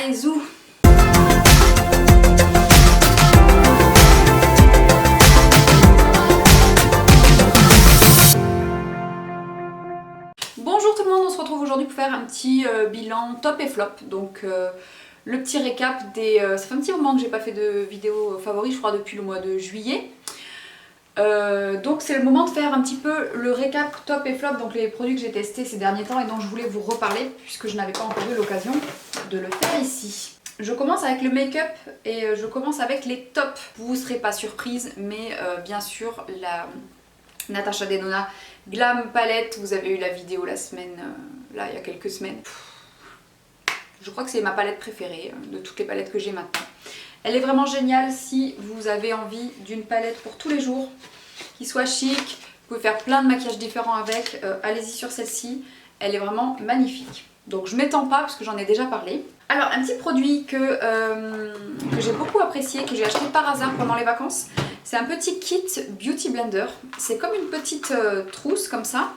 Allez, zou! Bonjour tout le monde, on se retrouve aujourd'hui pour faire un petit bilan top et flop. Donc le petit récap des... ça fait un petit moment que j'ai pas fait de vidéo favori, je crois depuis le mois de juillet. Donc c'est le moment de faire un petit peu le récap top et flop, donc les produits que j'ai testés ces derniers temps et dont je voulais vous reparler puisque je n'avais pas encore eu l'occasion de le faire ici. Je commence avec le make-up et je commence avec les tops. Vous ne serez pas surprise, mais bien sûr la Natasha Denona Glam Palette, vous avez eu la vidéo la semaine, là il y a quelques semaines. Je crois que c'est ma palette préférée de toutes les palettes que j'ai maintenant. Elle est vraiment géniale si vous avez envie d'une palette pour tous les jours, qui soit chic, vous pouvez faire plein de maquillages différents avec, allez-y sur celle-ci, elle est vraiment magnifique. Donc je m'étends pas parce que j'en ai déjà parlé. Alors un petit produit que j'ai beaucoup apprécié, que j'ai acheté par hasard pendant les vacances, c'est un petit kit Beauty Blender. C'est comme une petite trousse comme ça,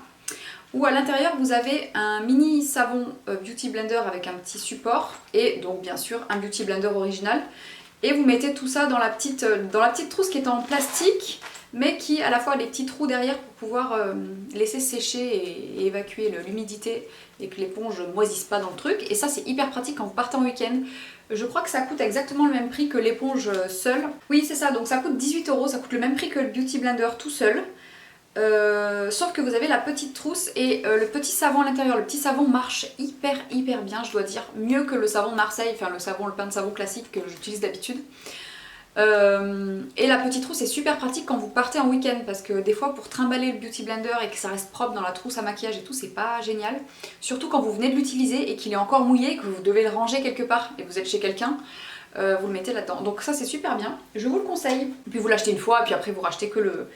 où à l'intérieur vous avez un mini savon Beauty Blender avec un petit support et donc bien sûr un Beauty Blender original. Et vous mettez tout ça dans la petite trousse qui est en plastique, mais qui a à la fois les petits trous derrière pour pouvoir laisser sécher et évacuer l'humidité et que l'éponge ne moisisse pas dans le truc. Et ça c'est hyper pratique quand vous partez en week-end. Je crois que ça coûte exactement le même prix que l'éponge seule. Oui c'est ça, donc ça coûte 18 €, ça coûte le même prix que le Beauty Blender tout seul. Sauf que vous avez la petite trousse et le petit savon à l'intérieur. Le petit savon marche hyper bien, je dois dire, mieux que le savon de Marseille, enfin le pain de savon classique que j'utilise d'habitude. Et la petite trousse est super pratique quand vous partez en week-end parce que des fois pour trimballer le Beauty Blender et que ça reste propre dans la trousse à maquillage et tout, c'est pas génial. Surtout quand vous venez de l'utiliser et qu'il est encore mouillé, que vous devez le ranger quelque part et vous êtes chez quelqu'un. Vous le mettez là-dedans. Donc ça c'est super bien, je vous le conseille. Et puis vous l'achetez une fois et puis après vous rachetez que le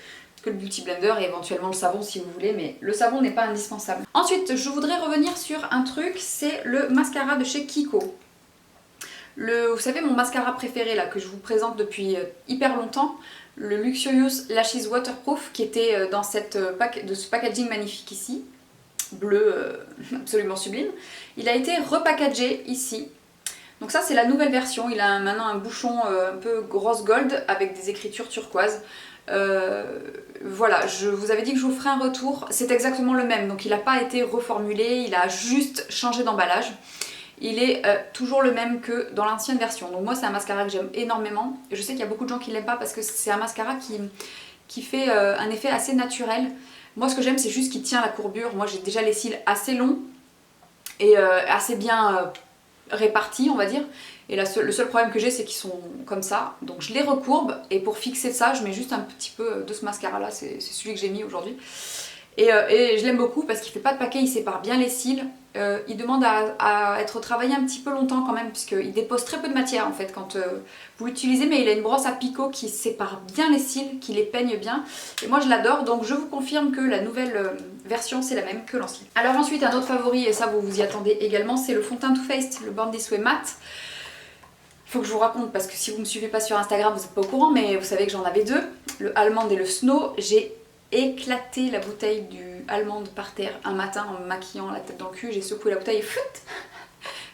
Beauty Blender et éventuellement le savon si vous voulez, mais le savon n'est pas indispensable. Ensuite, je voudrais revenir sur un truc, c'est le mascara de chez Kiko. Vous savez mon mascara préféré là que je vous présente depuis hyper longtemps, le Luxurious Lashes Waterproof qui était dans ce packaging magnifique ici, bleu absolument sublime. Il a été repackagé ici. Donc ça c'est la nouvelle version, il a maintenant un bouchon un peu grosse gold avec des écritures turquoises. Voilà, je vous avais dit que je vous ferai un retour, c'est exactement le même, donc il n'a pas été reformulé, il a juste changé d'emballage. Il est toujours le même que dans l'ancienne version, donc moi c'est un mascara que j'aime énormément. Je sais qu'il y a beaucoup de gens qui ne l'aiment pas parce que c'est un mascara qui fait un effet assez naturel. Moi ce que j'aime c'est juste qu'il tient la courbure, moi j'ai déjà les cils assez longs et assez bien répartis on va dire. Et le seul problème que j'ai c'est qu'ils sont comme ça, donc je les recourbe et pour fixer ça je mets juste un petit peu de ce mascara là, c'est celui que j'ai mis aujourd'hui. Et je l'aime beaucoup parce qu'il fait pas de paquet, il sépare bien les cils, il demande à être travaillé un petit peu longtemps quand même puisqu'il dépose très peu de matière en fait quand vous l'utilisez, mais il a une brosse à picot qui sépare bien les cils, qui les peigne bien et moi je l'adore, donc je vous confirme que la nouvelle version c'est la même que l'ancienne. Alors ensuite un autre favori, et ça vous vous y attendez également, c'est le fond de teint Too Faced, le Born This Way Matte. Il faut que je vous raconte parce que si vous ne me suivez pas sur Instagram vous n'êtes pas au courant, mais vous savez que j'en avais deux, le Almond et le Snow. J'ai éclaté la bouteille du Almond par terre un matin en me maquillant la tête dans le cul, j'ai secoué la bouteille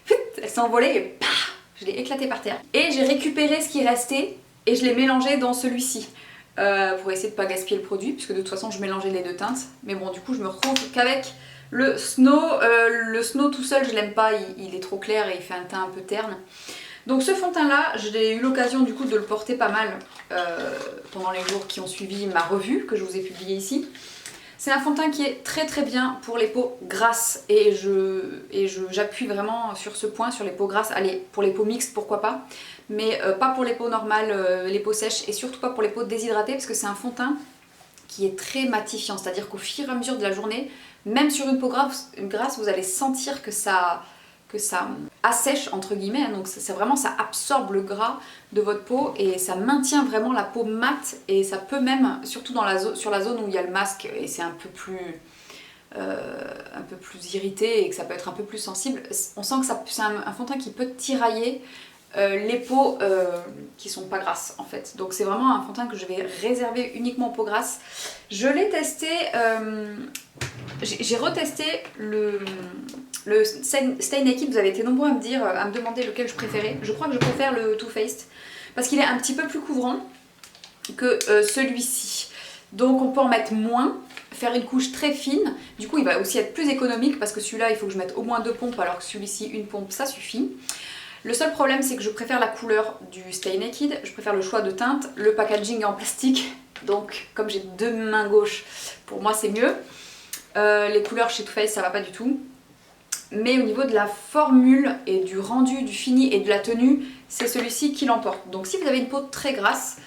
et elle s'est envolée et pah, je l'ai éclatée par terre. Et j'ai récupéré ce qui restait et je l'ai mélangé dans celui-ci pour essayer de ne pas gaspiller le produit puisque de toute façon je mélangeais les deux teintes, mais bon du coup je me retrouve qu'avec le Snow. Le Snow tout seul je l'aime pas, il est trop clair et il fait un teint un peu terne. Donc ce fond de teint là, j'ai eu l'occasion du coup de le porter pas mal pendant les jours qui ont suivi ma revue que je vous ai publiée ici. C'est un fond de teint qui est très bien pour les peaux grasses et j'appuie vraiment sur ce point, sur les peaux grasses. Allez, pour les peaux mixtes pourquoi pas, mais pas pour les peaux normales, les peaux sèches et surtout pas pour les peaux déshydratées parce que c'est un fond de teint qui est très matifiant, c'est-à-dire qu'au fur et à mesure de la journée, même sur une peau grasse, vous allez sentir que ça assèche entre guillemets, donc c'est vraiment, ça absorbe le gras de votre peau et ça maintient vraiment la peau mate et ça peut même, surtout sur la zone où il y a le masque et c'est un peu plus irrité et que ça peut être un peu plus sensible, on sent que c'est un fond de teint qui peut tirailler les peaux qui sont pas grasses en fait. Donc c'est vraiment un fond de teint que je vais réserver uniquement aux peaux grasses. Je l'ai testé, j'ai retesté le Stay Naked. Vous avez été nombreux à me dire, à me demander lequel je préférais. Je crois que je préfère le Too Faced parce qu'il est un petit peu plus couvrant que celui-ci. Donc on peut en mettre moins, faire une couche très fine. Du coup il va aussi être plus économique parce que celui-là il faut que je mette au moins 2 pompes alors que celui-ci une pompe ça suffit. Le seul problème c'est que je préfère la couleur du Stay Naked, je préfère le choix de teinte, le packaging est en plastique, donc comme j'ai 2 mains gauches, pour moi c'est mieux. Les couleurs chez Too Faced ça va pas du tout. Mais au niveau de la formule et du rendu, du fini et de la tenue, c'est celui-ci qui l'emporte. Donc si vous avez une peau très grasse,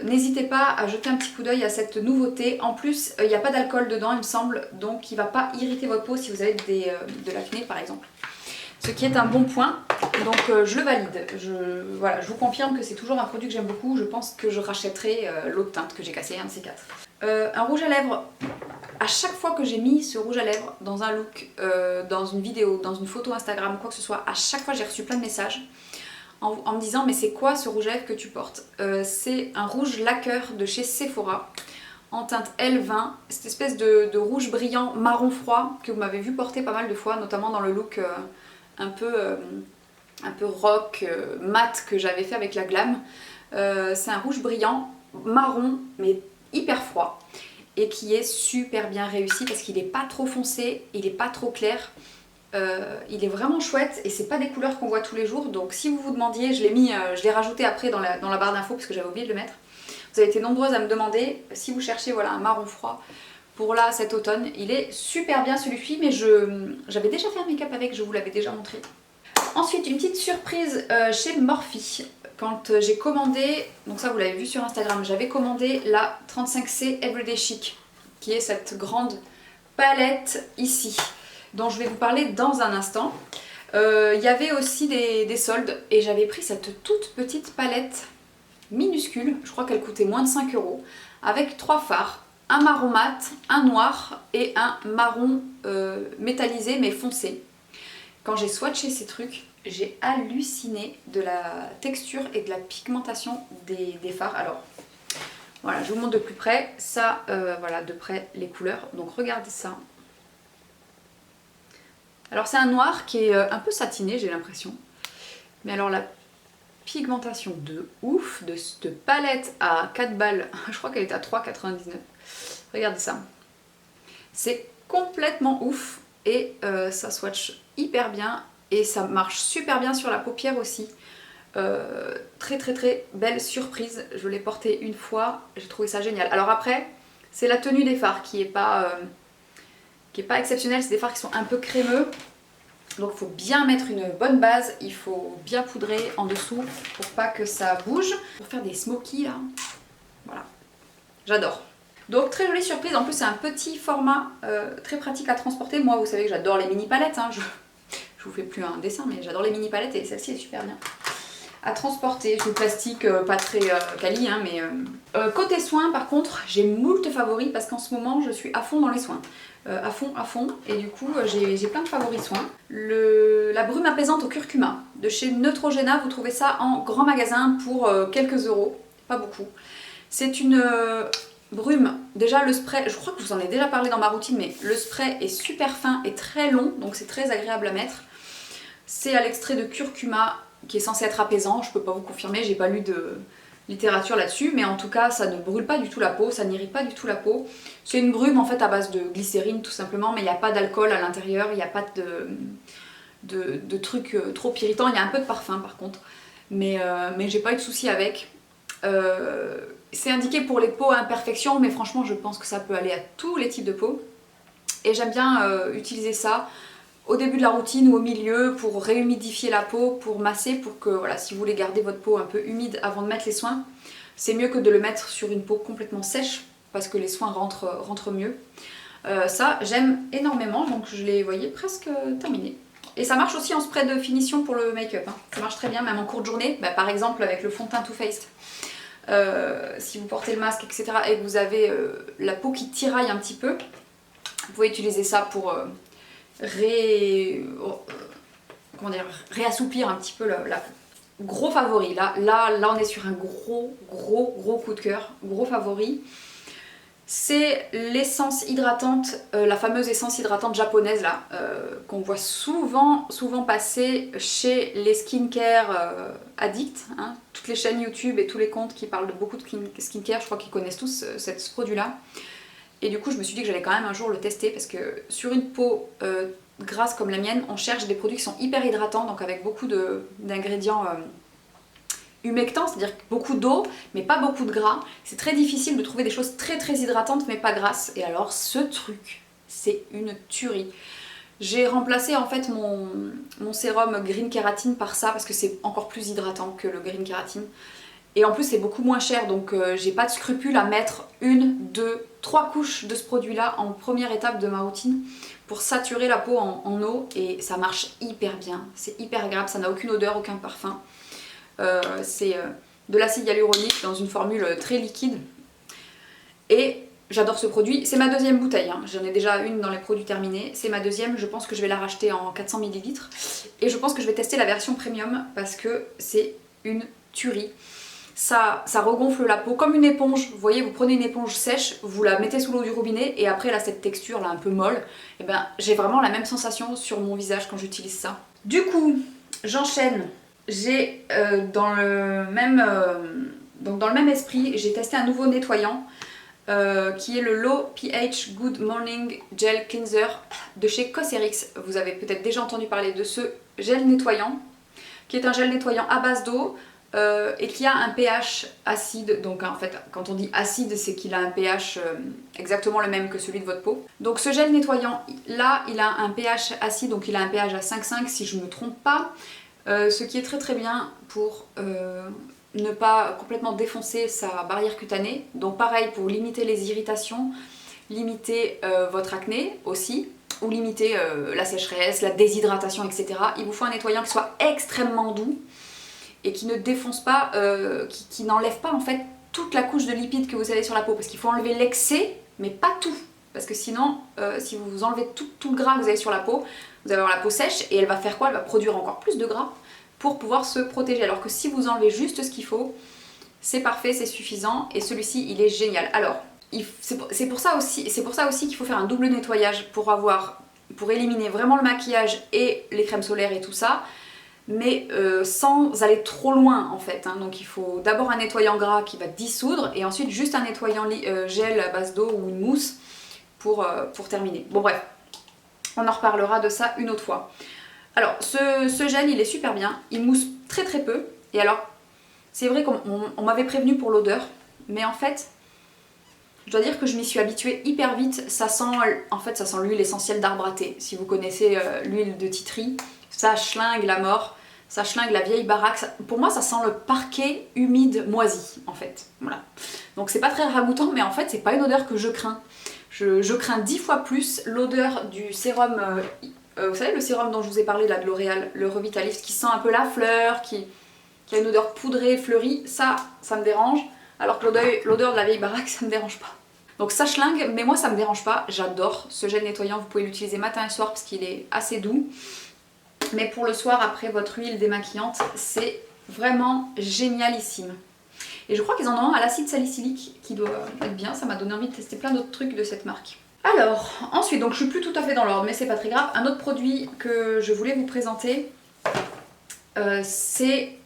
n'hésitez pas à jeter un petit coup d'œil à cette nouveauté. En plus, il n'y a pas d'alcool dedans il me semble, donc il ne va pas irriter votre peau si vous avez de l'acné par exemple. Ce qui est un bon point, donc je le valide. Voilà, je vous confirme que c'est toujours un produit que j'aime beaucoup. Je pense que je rachèterai l'autre teinte que j'ai cassé, un de ces 4. Un rouge à lèvres, à chaque fois que j'ai mis ce rouge à lèvres dans un look, dans une vidéo, dans une photo Instagram, quoi que ce soit, à chaque fois j'ai reçu plein de messages en me disant mais c'est quoi ce rouge à lèvres que tu portes? C'est un rouge lacquer de chez Sephora en teinte L20, cette espèce de rouge brillant marron froid que vous m'avez vu porter pas mal de fois, notamment dans le look un peu rock, mat que j'avais fait avec la glam. C'est un rouge brillant, marron, mais hyper froid et qui est super bien réussi parce qu'il n'est pas trop foncé, il n'est pas trop clair. Il est vraiment chouette et c'est pas des couleurs qu'on voit tous les jours, donc si vous vous demandiez, je l'ai rajouté après dans la barre d'infos parce que j'avais oublié de le mettre. Vous avez été nombreuses à me demander si vous cherchez voilà, un marron froid pour là cet automne. Il est super bien celui-ci, mais j'avais déjà fait un make-up avec, je vous l'avais déjà montré. Ensuite une petite surprise chez Morphe. Quand j'ai commandé, donc ça vous l'avez vu sur Instagram, j'avais commandé la 35C Everyday Chic, qui est cette grande palette ici, dont je vais vous parler dans un instant. Il y avait aussi des soldes et j'avais pris cette toute petite palette minuscule, je crois qu'elle coûtait moins de 5 €, avec 3 fards, un marron mat, un noir et un marron métallisé mais foncé. Quand j'ai swatché ces trucs, j'ai halluciné de la texture et de la pigmentation des fards. Alors voilà, je vous montre de plus près, ça voilà de près les couleurs, donc regardez ça. Alors c'est un noir qui est un peu satiné j'ai l'impression, mais alors la pigmentation de ouf de cette palette à 4 balles, je crois qu'elle est à 3,99 €, regardez ça, c'est complètement ouf et ça swatch hyper bien et ça marche super bien sur la paupière aussi. Très belle surprise, je l'ai porté une fois, j'ai trouvé ça génial. Alors après c'est la tenue des fards qui est pas exceptionnelle, c'est des fards qui sont un peu crémeux, donc il faut bien mettre une bonne base, il faut bien poudrer en dessous pour pas que ça bouge. Pour faire des smokies là, voilà, j'adore. Donc très jolie surprise, en plus c'est un petit format très pratique à transporter. Moi vous savez que j'adore les mini palettes, hein. Je vous fais plus un dessin mais j'adore les mini palettes et celle-ci est super bien à transporter. C'est du plastique pas très quali hein, mais côté soins par contre j'ai moult favoris parce qu'en ce moment je suis à fond dans les soins. À fond et du coup j'ai plein de favoris soins. La brume apaisante au curcuma de chez Neutrogena, vous trouvez ça en grand magasin pour quelques euros, pas beaucoup. C'est une brume, déjà le spray, je crois que je vous en ai déjà parlé dans ma routine, mais le spray est super fin et très long, donc c'est très agréable à mettre. C'est à l'extrait de curcuma qui est censé être apaisant, je peux pas vous confirmer, j'ai pas lu de littérature là-dessus, mais en tout cas ça ne brûle pas du tout la peau, ça n'irrite pas du tout la peau. C'est une brume en fait à base de glycérine tout simplement, mais il n'y a pas d'alcool à l'intérieur, il n'y a pas de trucs trop irritants, il y a un peu de parfum par contre, mais j'ai pas eu de soucis avec. C'est indiqué pour les peaux à imperfection, mais franchement je pense que ça peut aller à tous les types de peau. Et j'aime bien utiliser ça au début de la routine ou au milieu pour réhumidifier la peau, pour masser, pour que voilà, si vous voulez garder votre peau un peu humide avant de mettre les soins, c'est mieux que de le mettre sur une peau complètement sèche parce que les soins rentrent mieux. Ça j'aime énormément, donc je l'ai voyez presque terminé. Et ça marche aussi en spray de finition pour le make-up, hein. Ça marche très bien même en courte journée, bah, par exemple avec le fond de teint Too Faced. Si vous portez le masque etc et que vous avez la peau qui tiraille un petit peu, vous pouvez utiliser ça pour comment dire, réassouplir un petit peu la peau. Gros favori, là on est sur un gros coup de cœur, gros favori. C'est l'essence hydratante, la fameuse essence hydratante japonaise là, qu'on voit souvent passer chez les skincare addicts, hein. Toutes les chaînes YouTube et tous les comptes qui parlent de beaucoup de skincare, je crois qu'ils connaissent tous ce produit là. Et du coup je me suis dit que j'allais quand même un jour le tester parce que sur une peau grasse comme la mienne, on cherche des produits qui sont hyper hydratants, donc avec beaucoup d'ingrédients humectant, c'est-à-dire beaucoup d'eau mais pas beaucoup de gras. C'est très difficile de trouver des choses très hydratantes mais pas grasses. Et alors ce truc, c'est une tuerie. J'ai remplacé en fait mon sérum Green Kératine par ça parce que c'est encore plus hydratant que le Green Kératine. Et en plus c'est beaucoup moins cher, donc j'ai pas de scrupule à mettre 1, 2, 3 couches de ce produit là en première étape de ma routine pour saturer la peau en eau, et ça marche hyper bien, c'est hyper agréable, ça n'a aucune odeur, aucun parfum. C'est de l'acide hyaluronique dans une formule très liquide et j'adore ce produit. C'est ma deuxième bouteille, hein. J'en ai déjà une dans les produits terminés, c'est ma deuxième. Je pense que je vais la racheter en 400 ml et je pense que je vais tester la version premium parce que c'est une tuerie. Ça regonfle la peau comme une éponge. Vous voyez, vous prenez une éponge sèche, vous la mettez sous l'eau du robinet et après elle a cette texture là un peu molle. Et ben j'ai vraiment la même sensation sur mon visage quand j'utilise ça. Du coup j'enchaîne. J'ai dans le même esprit, j'ai testé un nouveau nettoyant qui est le Low pH Good Morning Gel Cleanser de chez Cosrx. Vous avez peut-être déjà entendu parler de ce gel nettoyant, qui est un gel nettoyant à base d'eau et qui a un pH acide. Donc en fait, quand on dit acide, c'est qu'il a un pH exactement le même que celui de votre peau. Donc ce gel nettoyant, là, il a un pH acide, donc il a un pH à 5,5 si je ne me trompe pas. Ce qui est très bien pour ne pas complètement défoncer sa barrière cutanée. Donc pareil pour limiter les irritations, limiter votre acné aussi, ou limiter la sécheresse, la déshydratation, etc. Il vous faut un nettoyant qui soit extrêmement doux et qui ne défonce pas, qui n'enlève pas en fait toute la couche de lipides que vous avez sur la peau, parce qu'il faut enlever l'excès mais pas tout. Parce que sinon, si vous enlevez tout le gras que vous avez sur la peau, vous allez avoir la peau sèche et elle va faire quoi? Elle va produire encore plus de gras pour pouvoir se protéger. Alors que si vous enlevez juste ce qu'il faut, c'est parfait, c'est suffisant, et celui-ci il est génial. Alors, c'est pour ça aussi qu'il faut faire un double nettoyage pour éliminer vraiment le maquillage et les crèmes solaires et tout ça, mais sans aller trop loin en fait, hein. Donc il faut d'abord un nettoyant gras qui va dissoudre et ensuite juste un nettoyant gel à base d'eau ou une mousse pour terminer. Bon bref, on en reparlera de ça une autre fois. Alors ce gel il est super bien, il mousse très peu, et alors c'est vrai qu'on m'avait prévenu pour l'odeur, mais en fait je dois dire que je m'y suis habituée hyper vite. Ça sent l'huile essentielle d'arbre à thé. Si vous connaissez l'huile de titri, ça schlingue la mort, ça schlingue la vieille baraque. Pour moi ça sent le parquet humide moisi en fait, voilà. Donc c'est pas très ragoûtant, mais en fait c'est pas une odeur que je crains. Je crains 10 fois plus l'odeur du sérum, vous savez le sérum dont je vous ai parlé là de L'Oréal, le Revitalift, qui sent un peu la fleur, qui a une odeur poudrée, fleurie, ça me dérange, alors que l'odeur de la vieille baraque ça me dérange pas. Donc ça schlingue, mais moi ça me dérange pas, j'adore ce gel nettoyant, vous pouvez l'utiliser matin et soir parce qu'il est assez doux. Mais pour le soir après votre huile démaquillante, c'est vraiment génialissime. Et je crois qu'ils en ont un à l'acide salicylique qui doit être bien, ça m'a donné envie de tester plein d'autres trucs de cette marque. Alors, ensuite, donc je suis plus tout à fait dans l'ordre, mais c'est pas très grave. Un autre produit que je voulais vous présenter, c'est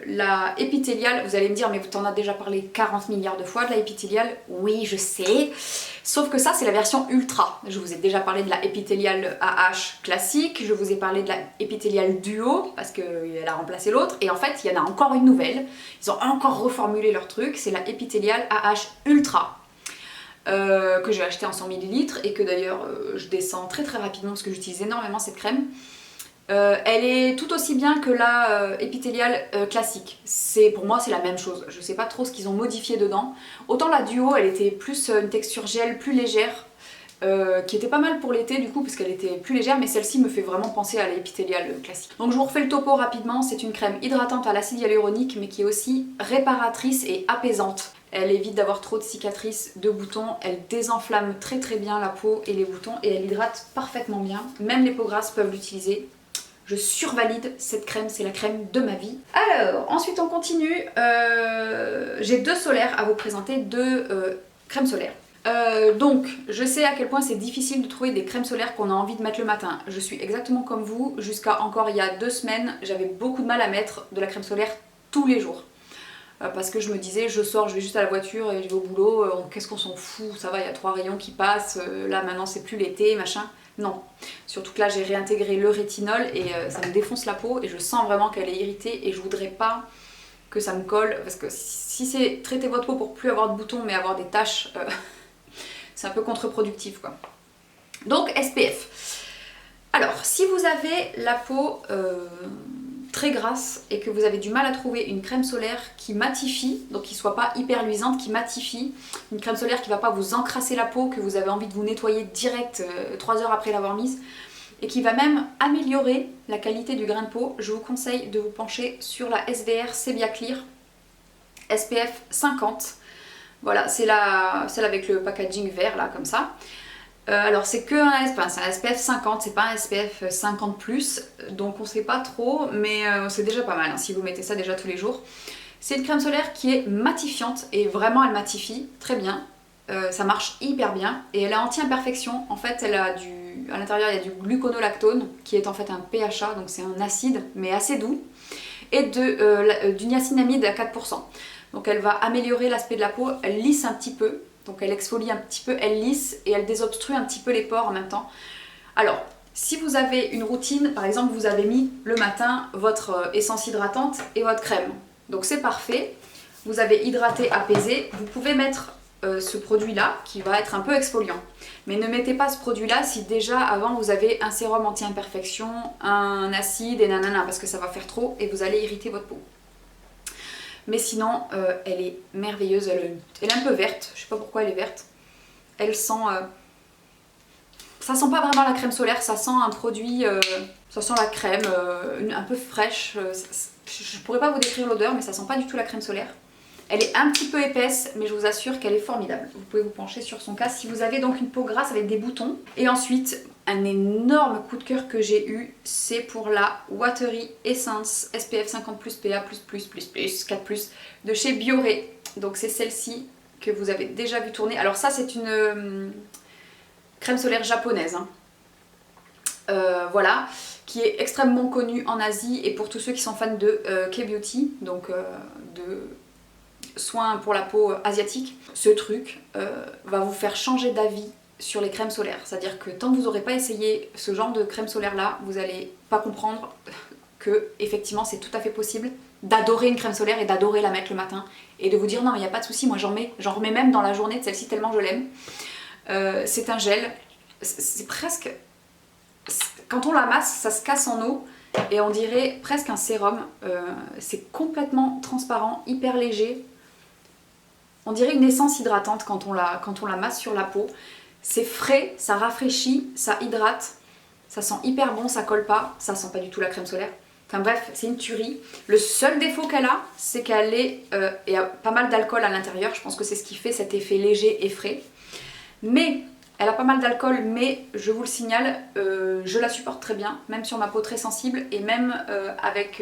la épithéliale. Vous allez me dire, mais t'en as déjà parlé 40 milliards de fois de la épithéliale. Oui, je sais. Sauf que ça, c'est la version ultra. Je vous ai déjà parlé de la épithéliale AH classique. Je vous ai parlé de la épithéliale duo, parce qu'elle a remplacé l'autre. Et en fait, il y en a encore une nouvelle. Ils ont encore reformulé leur truc. C'est la épithéliale AH ultra. Que j'ai acheté en 100 ml et que d'ailleurs je descends très rapidement parce que j'utilise énormément cette crème. Elle est tout aussi bien que la épithéliale classique. Pour moi c'est la même chose, je sais pas trop ce qu'ils ont modifié dedans. Autant la duo elle était plus une texture gel plus légère, qui était pas mal pour l'été du coup parce qu'elle était plus légère, mais celle-ci me fait vraiment penser à l'épithéliale classique. Donc je vous refais le topo rapidement. C'est une crème hydratante à l'acide hyaluronique mais qui est aussi réparatrice et apaisante. Elle évite d'avoir trop de cicatrices, de boutons, elle désenflamme très bien la peau et les boutons et elle hydrate parfaitement bien. Même les peaux grasses peuvent l'utiliser. Je survalide cette crème, c'est la crème de ma vie. Alors, ensuite on continue. J'ai 2 solaires à vous présenter, 2 crèmes solaires. Donc, je sais à quel point c'est difficile de trouver des crèmes solaires qu'on a envie de mettre le matin. Je suis exactement comme vous, jusqu'à encore il y a 2 semaines, j'avais beaucoup de mal à mettre de la crème solaire tous les jours. Parce que je me disais, je sors, je vais juste à la voiture et je vais au boulot, qu'est-ce qu'on s'en fout, ça va, il y a 3 rayons qui passent, là maintenant c'est plus l'été, machin. Non, surtout que là j'ai réintégré le rétinol et ça me défonce la peau et je sens vraiment qu'elle est irritée et je voudrais pas que ça me colle, parce que si c'est traiter votre peau pour plus avoir de boutons mais avoir des taches... c'est un peu contre-productif quoi. Donc SPF. Alors si vous avez la peau très grasse et que vous avez du mal à trouver une crème solaire qui matifie, donc qui soit pas hyper luisante, qui matifie, une crème solaire qui va pas vous encrasser la peau, que vous avez envie de vous nettoyer direct 3 heures après l'avoir mise, et qui va même améliorer la qualité du grain de peau, je vous conseille de vous pencher sur la SVR Sebia Clear SPF 50. Voilà, c'est celle avec le packaging vert là, comme ça. Alors c'est que c'est un SPF 50, c'est pas un SPF 50+, donc on sait pas trop, mais c'est déjà pas mal hein, si vous mettez ça déjà tous les jours. C'est une crème solaire qui est matifiante, et vraiment elle matifie très bien. Ça marche hyper bien, et elle est anti-imperfection. En fait, à l'intérieur il y a du gluconolactone, qui est en fait un PHA, donc c'est un acide, mais assez doux, et du niacinamide à 4%. Donc elle va améliorer l'aspect de la peau, elle lisse un petit peu, donc elle exfolie un petit peu, elle lisse et elle désobstrue un petit peu les pores en même temps. Alors, si vous avez une routine, par exemple vous avez mis le matin votre essence hydratante et votre crème, donc c'est parfait, vous avez hydraté, apaisé, vous pouvez mettre ce produit-là qui va être un peu exfoliant. Mais ne mettez pas ce produit-là si déjà avant vous avez un sérum anti-imperfection, un acide et nanana, parce que ça va faire trop et vous allez irriter votre peau. Mais sinon, elle est merveilleuse, elle est un peu verte, je sais pas pourquoi elle est verte. Elle sent... ça sent pas vraiment la crème solaire, ça sent un produit... ça sent la crème, un peu fraîche. Je pourrais pas vous décrire l'odeur, mais ça sent pas du tout la crème solaire. Elle est un petit peu épaisse, mais je vous assure qu'elle est formidable. Vous pouvez vous pencher sur son cas si vous avez donc une peau grasse avec des boutons. Et ensuite, un énorme coup de cœur que j'ai eu, c'est pour la Watery Essence SPF 50+, PA++++, 4+, de chez Bioré. Donc c'est celle-ci que vous avez déjà vu tourner. Alors ça, c'est une crème solaire japonaise. Hein. Voilà, qui est extrêmement connue en Asie et pour tous ceux qui sont fans de K-Beauty, donc de soins pour la peau asiatique. Ce truc va vous faire changer d'avis sur les crèmes solaires. C'est-à-dire que tant que vous n'aurez pas essayé ce genre de crème solaire là, vous n'allez pas comprendre que effectivement c'est tout à fait possible d'adorer une crème solaire et d'adorer la mettre le matin et de vous dire non mais il n'y a pas de souci, moi j'en remets même dans la journée de celle-ci tellement je l'aime. C'est un gel, c'est presque... Quand on la masse, ça se casse en eau et on dirait presque un sérum. C'est complètement transparent, hyper léger. On dirait une essence hydratante quand on la masse sur la peau. C'est frais, ça rafraîchit, ça hydrate, ça sent hyper bon, ça colle pas, ça sent pas du tout la crème solaire. Enfin bref, c'est une tuerie. Le seul défaut qu'elle a, c'est qu'elle il y a pas mal d'alcool à l'intérieur. Je pense que c'est ce qui fait cet effet léger et frais. Mais elle a pas mal d'alcool, mais je vous le signale, je la supporte très bien, même sur ma peau très sensible et même avec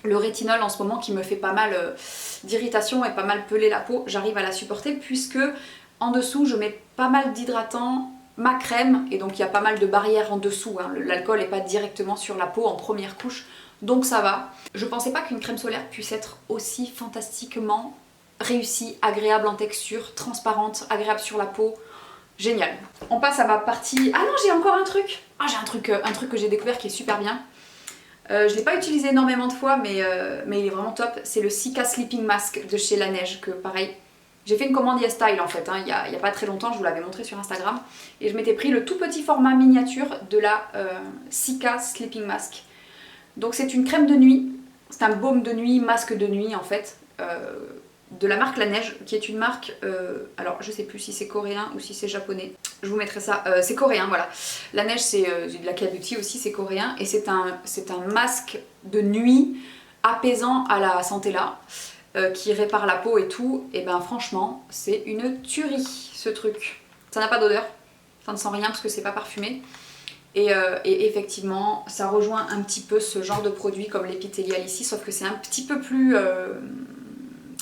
le rétinol en ce moment qui me fait pas mal d'irritation et pas mal peler la peau, j'arrive à la supporter puisque en dessous je mets pas mal d'hydratant, ma crème, et donc il y a pas mal de barrières en dessous, hein. L'alcool n'est pas directement sur la peau en première couche, donc ça va. Je pensais pas qu'une crème solaire puisse être aussi fantastiquement réussie, agréable en texture, transparente, agréable sur la peau. Génial. On passe à ma partie... Ah non, j'ai encore un truc. Ah, j'ai un truc que j'ai découvert qui est super bien. Je ne l'ai pas utilisé énormément de fois, mais il est vraiment top. C'est le Cica Sleeping Mask de chez Laneige, que pareil, j'ai fait une commande YesStyle en fait, hein, il y a pas très longtemps, je vous l'avais montré sur Instagram. Et je m'étais pris le tout petit format miniature de la Cica Sleeping Mask. Donc c'est une crème de nuit, c'est un baume de nuit, masque de nuit en fait. De la marque Laneige, qui est une marque, alors je sais plus si c'est coréen ou si c'est japonais, je vous mettrai ça, c'est coréen voilà. Laneige c'est de la K-Beauty aussi, c'est coréen, et c'est un masque de nuit apaisant à la Centella, qui répare la peau et tout, et ben franchement c'est une tuerie ce truc. Ça n'a pas d'odeur, ça ne sent rien parce que c'est pas parfumé, Et effectivement, ça rejoint un petit peu ce genre de produit comme l'épithélial ici, sauf que c'est un petit peu plus...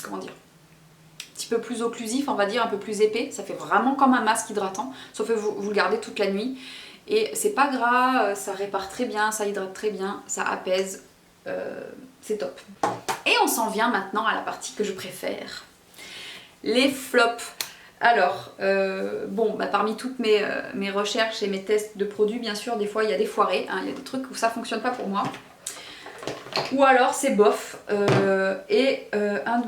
comment dire, un petit peu plus occlusif, on va dire, un peu plus épais. Ça fait vraiment comme un masque hydratant, sauf que vous le gardez toute la nuit. Et c'est pas gras, ça répare très bien, ça hydrate très bien, ça apaise, c'est top. Et on s'en vient maintenant à la partie que je préfère, les flops. Alors, bon, bah, parmi toutes mes recherches et mes tests de produits, bien sûr, des fois il y a des foirés, hein, il y a des trucs où ça fonctionne pas pour moi. Ou alors c'est bof. Un de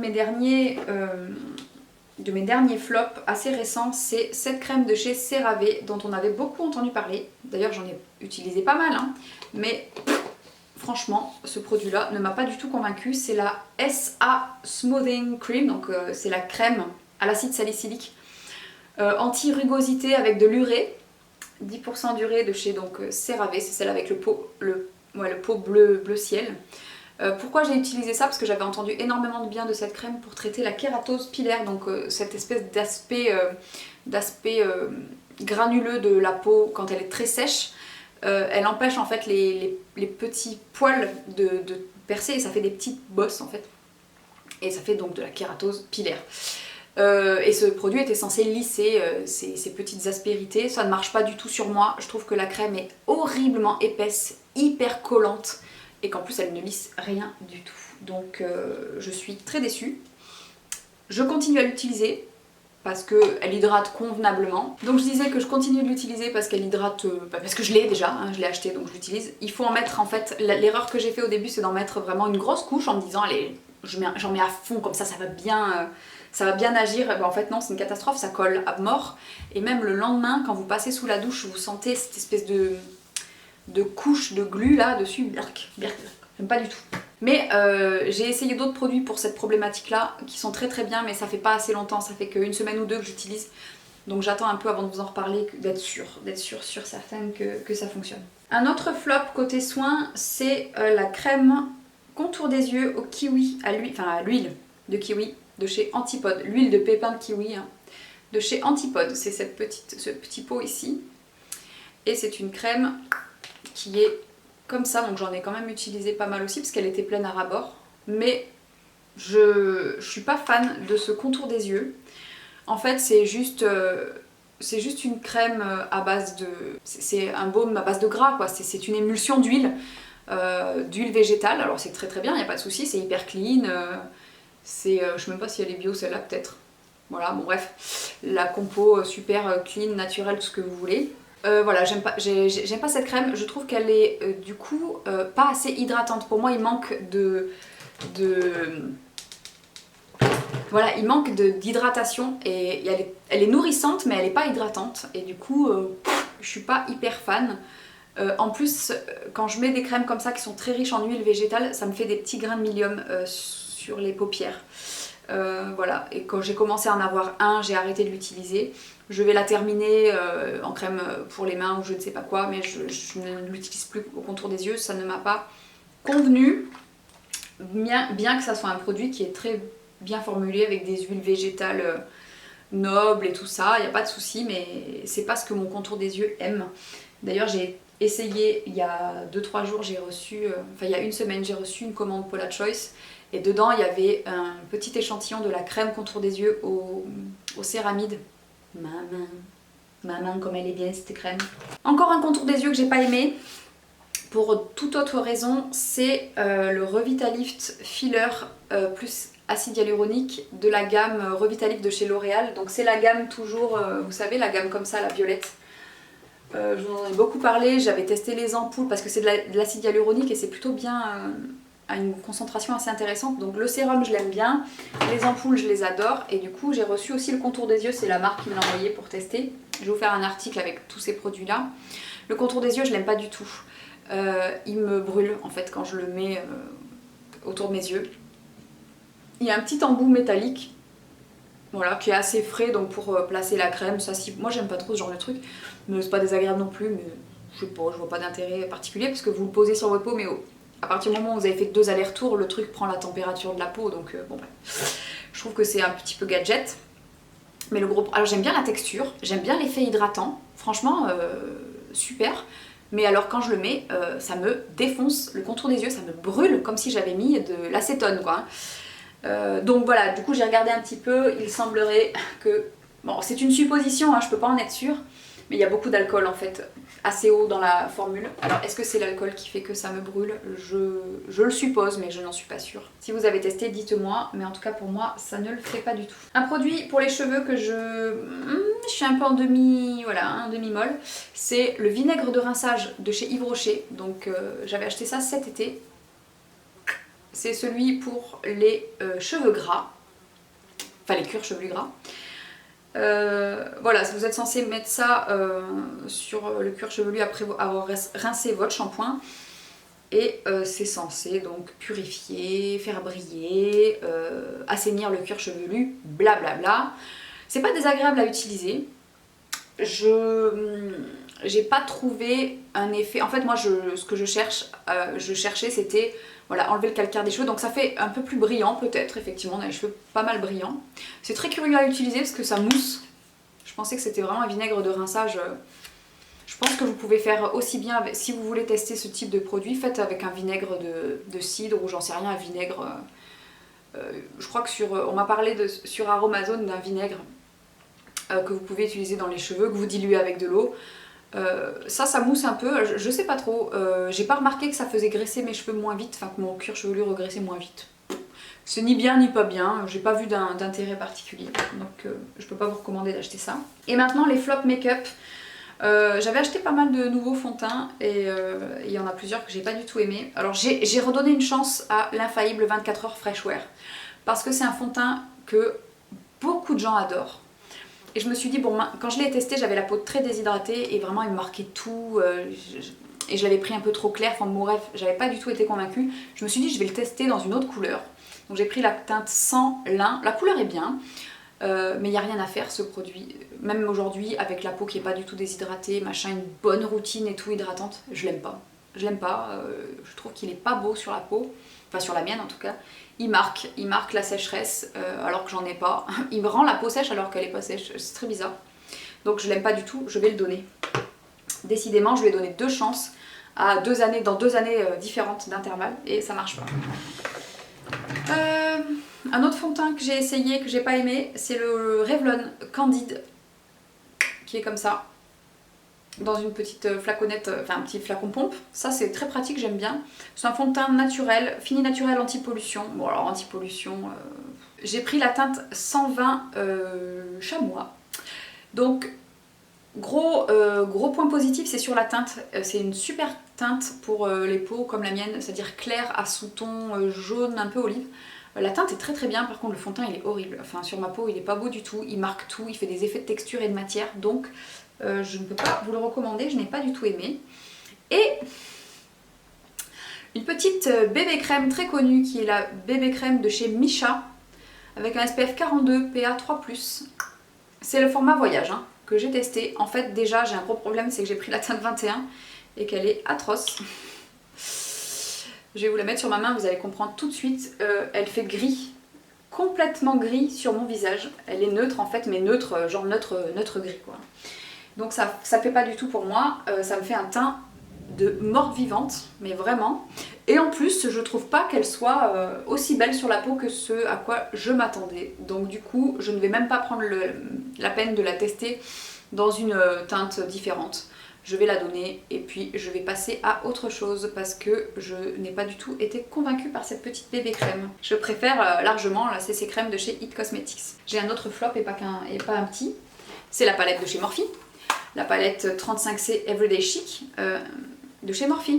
mes derniers flops assez récents, c'est cette crème de chez CeraVe dont on avait beaucoup entendu parler. D'ailleurs j'en ai utilisé pas mal, hein, mais franchement ce produit là ne m'a pas du tout convaincue. C'est la SA Smoothing Cream, donc c'est la crème à l'acide salicylique anti-rugosité avec de l'urée, 10% d'urée de chez donc CeraVe, c'est celle avec le pot bleu ciel. Pourquoi j'ai utilisé ça? Parce que j'avais entendu énormément de bien de cette crème pour traiter la kératose pilaire, donc cette espèce d'aspect granuleux de la peau quand elle est très sèche. Elle empêche en fait les petits poils de percer et ça fait des petites bosses en fait. Et ça fait donc de la kératose pilaire. Et ce produit était censé lisser ces petites aspérités. Ça ne marche pas du tout sur moi. Je trouve que la crème est horriblement épaisse, hyper collante et qu'en plus elle ne lisse rien du tout. Donc je suis très déçue. Je continue à l'utiliser parce qu'elle hydrate convenablement. Donc je disais que je continue de l'utiliser parce qu'elle hydrate, parce que je l'ai déjà, hein, je l'ai acheté donc je l'utilise. Il faut en mettre en fait, l'erreur que j'ai fait au début c'est d'en mettre vraiment une grosse couche en me disant allez, j'en mets à fond comme ça va bien agir. Et ben, en fait non, c'est une catastrophe, ça colle à mort. Et même le lendemain quand vous passez sous la douche, vous sentez cette espèce de couche de glu là dessus, j'aime pas du tout. Mais j'ai essayé d'autres produits pour cette problématique là qui sont très très bien, mais ça fait pas assez longtemps, ça fait qu'une semaine ou deux que j'utilise. Donc j'attends un peu avant de vous en reparler, d'être sûre certaine que ça fonctionne. Un autre flop côté soins, c'est la crème contour des yeux au kiwi, à l'huile de kiwi de chez Antipode, l'huile de pépins de kiwi hein, de chez Antipode. C'est ce petit pot ici. Et c'est une crème qui est comme ça, donc j'en ai quand même utilisé pas mal aussi parce qu'elle était pleine à ras-bord. Mais je suis pas fan de ce contour des yeux. En fait c'est juste une crème à base de... c'est un baume à base de gras quoi, c'est une émulsion d'huile végétale. Alors c'est très très bien, il n'y a pas de souci, c'est hyper clean. Je sais même pas si elle est bio celle-là peut-être. Voilà, bon bref, la compo super clean, naturelle, tout ce que vous voulez. Voilà, j'aime pas cette crème, je trouve qu'elle est du coup pas assez hydratante. Pour moi il manque voilà, il manque d'hydratation et elle est nourrissante mais elle est pas hydratante et du coup je suis pas hyper fan. En plus quand je mets des crèmes comme ça qui sont très riches en huile végétale, ça me fait des petits grains de milium sur les paupières. Voilà, et quand j'ai commencé à en avoir un, j'ai arrêté de l'utiliser. Je vais la terminer en crème pour les mains ou je ne sais pas quoi, mais je ne l'utilise plus au contour des yeux, ça ne m'a pas convenu. Bien que ça soit un produit qui est très bien formulé avec des huiles végétales nobles et tout ça, il n'y a pas de souci, mais c'est pas ce que mon contour des yeux aime. D'ailleurs j'ai essayé il y a 2-3 jours, il y a une semaine, j'ai reçu une commande Paula Choice et dedans il y avait un petit échantillon de la crème contour des yeux au céramide. Maman comme elle est bien cette crème. Encore un contour des yeux que j'ai pas aimé. Pour toute autre raison, c'est le Revitalift Filler plus acide hyaluronique de la gamme Revitalift de chez L'Oréal. Donc c'est la gamme toujours, vous savez, la gamme comme ça, la violette. Je vous en ai beaucoup parlé, j'avais testé les ampoules parce que c'est de l'acide hyaluronique et c'est plutôt bien à une concentration assez intéressante. Donc le sérum je l'aime bien, les ampoules je les adore et du coup j'ai reçu aussi le contour des yeux, c'est la marque qui me l'a envoyé pour tester. Je vais vous faire un article avec tous ces produits là. Le contour des yeux je l'aime pas du tout. Il me brûle en fait quand je le mets autour de mes yeux. Il y a un petit embout métallique, voilà, qui est assez frais donc pour placer la crème. Ça, moi j'aime pas trop ce genre de truc, mais c'est pas désagréable non plus, mais je sais pas, je vois pas d'intérêt particulier parce que vous le posez sur votre peau, mais à partir du moment où vous avez fait 2 allers-retours, le truc prend la température de la peau, donc bon bref. Je trouve que c'est un petit peu gadget. Mais alors j'aime bien la texture, j'aime bien l'effet hydratant, franchement super. Mais alors quand je le mets, ça me défonce le contour des yeux, ça me brûle comme si j'avais mis de l'acétone quoi. Donc voilà, du coup j'ai regardé un petit peu, il semblerait que... Bon, c'est une supposition, hein, je peux pas en être sûre, mais il y a beaucoup d'alcool en fait, assez haut dans la formule. Alors est-ce que c'est l'alcool qui fait que ça me brûle? Je le suppose, mais je n'en suis pas sûre. Si vous avez testé, dites-moi, mais en tout cas pour moi, ça ne le fait pas du tout. Un produit pour les cheveux que je suis un peu en demi, voilà, un demi-molle, c'est le vinaigre de rinçage de chez Yves Rocher. Donc j'avais acheté ça cet été. C'est celui pour les cheveux gras, enfin les cuirs chevelus gras. Voilà, vous êtes censé mettre ça sur le cuir chevelu après avoir rincé votre shampoing. Et c'est censé donc purifier, faire briller, assainir le cuir chevelu, blablabla. C'est pas désagréable à utiliser. J'ai pas trouvé un effet. En fait, moi, ce que je cherchais, c'était voilà, enlever le calcaire des cheveux. Donc ça fait un peu plus brillant, peut-être, effectivement. On a les cheveux pas mal brillants. C'est très curieux à utiliser parce que ça mousse. Je pensais que c'était vraiment un vinaigre de rinçage. Je pense que vous pouvez faire aussi bien, si vous voulez tester ce type de produit, faites avec un vinaigre de cidre ou j'en sais rien, un vinaigre... je crois que on m'a parlé sur Aromazone d'un vinaigre que vous pouvez utiliser dans les cheveux, que vous diluez avec de l'eau. Ça mousse un peu, je sais pas trop. J'ai pas remarqué que ça faisait graisser mes cheveux moins vite, enfin que mon cuir chevelu regraissait moins vite. C'est ni bien ni pas bien, j'ai pas vu d'intérêt particulier, donc je peux pas vous recommander d'acheter ça. Et maintenant les flop make-up. J'avais acheté pas mal de nouveaux fonds de teint et il y en a plusieurs que j'ai pas du tout aimé. Alors j'ai redonné une chance à l'infaillible 24 heures Fresh Wear parce que c'est un fond de teint que beaucoup de gens adorent. Et je me suis dit, bon, quand je l'ai testé, j'avais la peau très déshydratée et vraiment il me marquait tout. Et je l'avais pris un peu trop clair, enfin bon bref, j'avais pas du tout été convaincue. Je me suis dit, je vais le tester dans une autre couleur. Donc j'ai pris la teinte sans lin. La couleur est bien. Mais il n'y a rien à faire ce produit, même aujourd'hui avec la peau qui n'est pas du tout déshydratée, machin, une bonne routine et tout hydratante, je l'aime pas. Je l'aime pas, je trouve qu'il est pas beau sur la peau, enfin sur la mienne en tout cas. Il marque la sécheresse alors que j'en ai pas. Il me rend la peau sèche alors qu'elle est pas sèche, c'est très bizarre. Donc je l'aime pas du tout, je vais le donner. Décidément, je lui ai donné 2 chances à dans 2 années différentes d'intervalle et ça marche pas. Un autre fond de teint que j'ai essayé, que j'ai pas aimé, c'est le Revlon Candide, qui est comme ça, dans une petite flaconnette, enfin un petit flacon pompe. Ça c'est très pratique, j'aime bien. C'est un fond de teint naturel, fini naturel anti-pollution. Bon alors anti-pollution, j'ai pris la teinte 120 chamois. Donc gros point positif, c'est sur la teinte. C'est une super teinte pour les peaux comme la mienne, c'est-à-dire clair à sous-ton jaune, un peu olive. La teinte est très très bien, par contre le fond de teint il est horrible. Enfin sur ma peau il est pas beau du tout, il marque tout, il fait des effets de texture et de matière. Donc je ne peux pas vous le recommander, je n'ai pas du tout aimé. Et une petite bébé crème très connue qui est la bébé crème de chez Missha avec un SPF 42 PA3+. C'est le format voyage hein, que j'ai testé. En fait déjà j'ai un gros problème, c'est que j'ai pris la teinte 21 et qu'elle est atroce. Je vais vous la mettre sur ma main, vous allez comprendre tout de suite. Elle fait gris, complètement gris sur mon visage. Elle est neutre en fait, mais neutre, genre neutre gris quoi. Donc ça fait pas du tout pour moi. Ça me fait un teint de morte vivante, mais vraiment. Et en plus, je trouve pas qu'elle soit aussi belle sur la peau que ce à quoi je m'attendais. Donc du coup, je ne vais même pas prendre la peine de la tester dans une teinte différente. Je vais la donner et puis je vais passer à autre chose parce que je n'ai pas du tout été convaincue par cette petite bébé crème. Je préfère largement la CC crème de chez It Cosmetics. J'ai un autre flop et pas un petit. C'est la palette de chez Morphe. La palette 35C Everyday Chic de chez Morphe.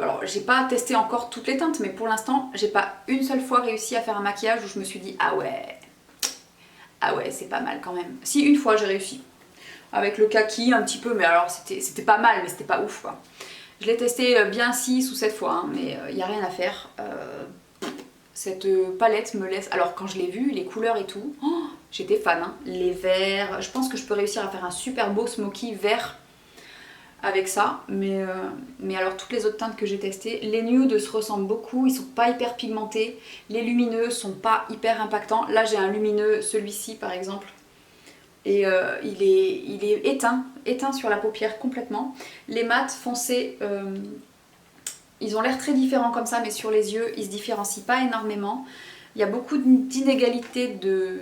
Alors j'ai pas testé encore toutes les teintes, mais pour l'instant j'ai pas une seule fois réussi à faire un maquillage où je me suis dit ah ouais c'est pas mal quand même. Si une fois j'ai réussi. Avec le kaki un petit peu, mais alors c'était pas mal, mais c'était pas ouf quoi. Je l'ai testé bien 6 ou 7 fois, hein, mais il n'y a rien à faire. Cette palette me laisse... Alors quand je l'ai vue, les couleurs et tout, oh, j'étais fan. Hein. Les verts, je pense que je peux réussir à faire un super beau smoky vert avec ça. Mais alors toutes les autres teintes que j'ai testées, les nudes se ressemblent beaucoup, ils sont pas hyper pigmentés. Les lumineux sont pas hyper impactants. Là j'ai un lumineux, celui-ci par exemple. Et il est éteint, éteint sur la paupière complètement. Les mats foncés, ils ont l'air très différents comme ça, mais sur les yeux, ils se différencient pas énormément. Il y a beaucoup d'inégalités de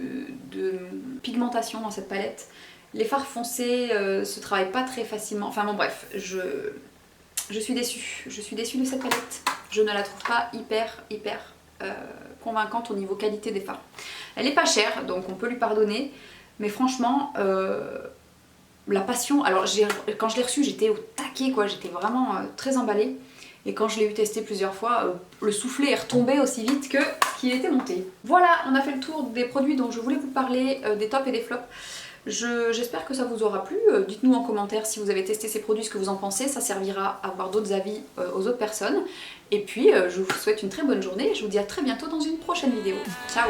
pigmentation dans cette palette. Les fards foncés se travaillent pas très facilement. Enfin bon bref, je suis déçue. Je suis déçue de cette palette. Je ne la trouve pas hyper convaincante au niveau qualité des fards. Elle est pas chère, donc on peut lui pardonner. Mais franchement, la passion... Alors quand je l'ai reçue, j'étais au taquet quoi. J'étais vraiment très emballée. Et quand je l'ai eu testé plusieurs fois, le soufflet est retombé aussi vite qu'il était monté. Voilà, on a fait le tour des produits dont je voulais vous parler, des tops et des flops. J'espère que ça vous aura plu. Dites-nous en commentaire si vous avez testé ces produits, ce que vous en pensez. Ça servira à avoir d'autres avis aux autres personnes. Et puis, je vous souhaite une très bonne journée. Je vous dis à très bientôt dans une prochaine vidéo. Ciao!